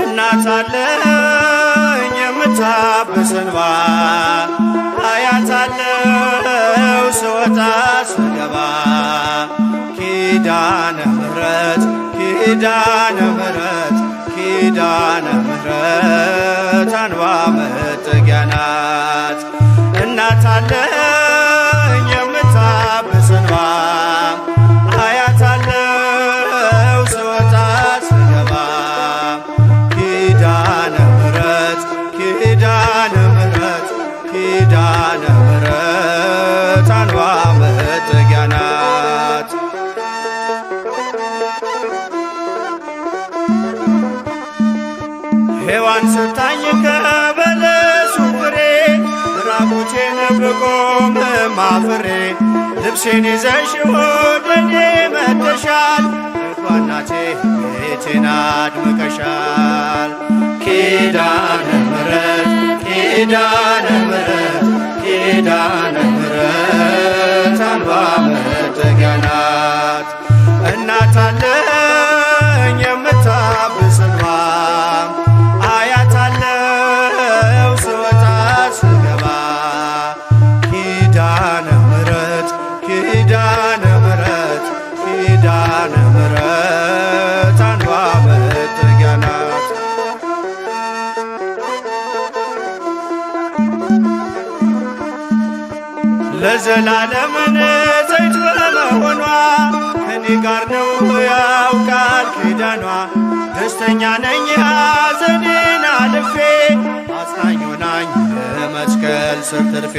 እናት አለኝ የምታብስ እንባ አያታለው ስወጣ ስገባ ኪዳነ ምሕረት ኪዳነ ምሕረት ኪዳነ ምሕረት አንባ መጠጊያ ናት። እናት አለኝ የምታብስ እንባ አያታለው ስወጣ ስገባ ኪዳነ ምሕረት ኪዳነ ምሕረት ኪዳነ ምሕረት አንባ መጠጊያ ናት። ሔዋን ስታኝ ከበለሱ ፍሬ ራቁቴን ብቆም አፍሬ ልብሴን ይዘሽ ወደኔ መጥተሻል እኮ እናቴ ቤቴን አድምቀሻል። ኪዳነ ምሕረት ኪዳነ ምሕረት ኪዳነ ምሕረት አንባ መጠጊያ ናት። እናት አለኝ የምታብስ እንባ አያታለው ስወጣ ስገባ ኪዳነ ምሕረት ኪዳነ ምሕረት ኪዳነ ምሕረት አንባ መጠጊያ ናት። ለዘላለም ንጽሕት በመሆኗ ከኔ ጋር ነው ያውቃል ኪዳኗ። ደስተኛ ነኝ ሐዘኔን አልፌ አጽናኝ ሆናኝ በመስቀል ስር ትርፌ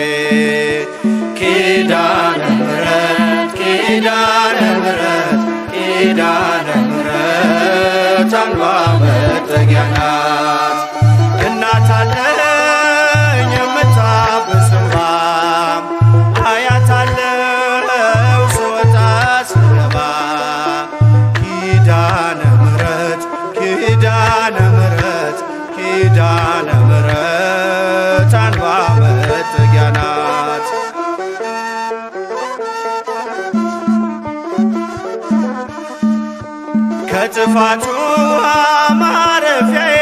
ኪዳነ ምሕረት ኪዳነ ምሕረት ኪዳነ ምሕረት አንባ መጠጊያ ናት። እናት አለኝ የምታብስ እንባ አያታለው ስወጣ ስገባ ኪዳነ ምሕረት ኪዳነ ምሕረት ኪዳነ ምሕረት አንባ መጠጊያ ናት። ከጥፋቱ ማረፊያዬ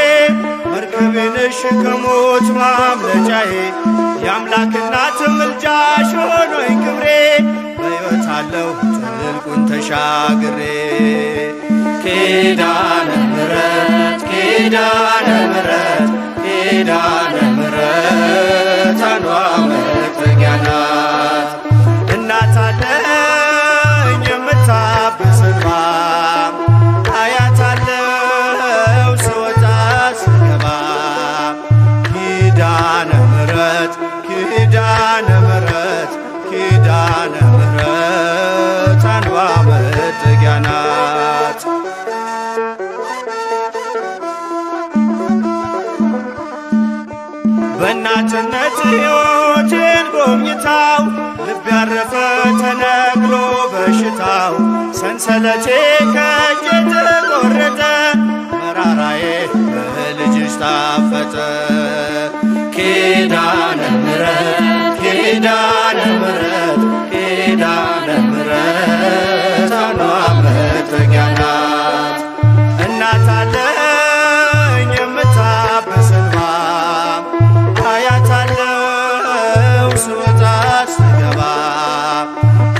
መርከቤ ነሽ ከሞት ማምለጫዬ የአምላክ እናት ምልጃሽ ሆኖኝ ክብሬ በሕይወት አለሁ ጥልቁን ተሻግሬ ኪዳነ ምሕረት ኪዳነ ምሕረት ኪዳነ ምሕረት አንባ መጠጊያ ናት። እናት አለኝ የምታብስ እንባ አያታለው ስወጣ ስገባ ኪዳነ ምሕረት ኪዳነ ምሕረት ኪዳነ ምሕረት አንባ መጠጊያ ናት። በእናትነት ሕይወቴን ጎብኝታው ልብ ያረፈ ተነግሎ በሽታው ሰንሰለቴ ከእጄ ተቆረጠ መራራዬ በልጅሽ ታፈጠ ኪዳነ ምሕረት ኪዳነ ምሕረት ኪዳነ ምሕረት አንባ መጠጊያ ናት። እናት አለኝ የምታብስ እንባ አያታለው ስወጣ ስገባ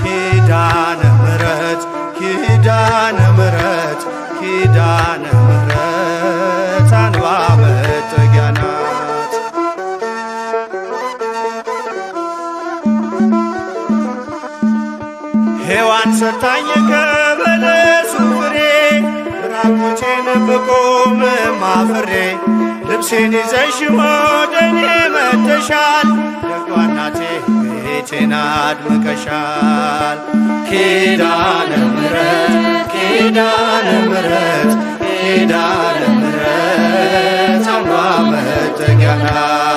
ኪዳነ ምሕረት ኪዳነ ምሕረት ኪዳነ ምሕረት አንባ መጠጊያ ናት። ሔዋን ሰታኝ ከበለሱ ፍሬ ራቁቴን ብቆም አፍሬ ልብሴን ይዘሽ ወደኔ መጥተሻል ደጓ እናቴ ቤቴን አድምቀሻል ኪዳነ ምሕረት ኪዳነ ምሕረት ኪዳነ ምሕረት አንባ መጠጊያ ናት።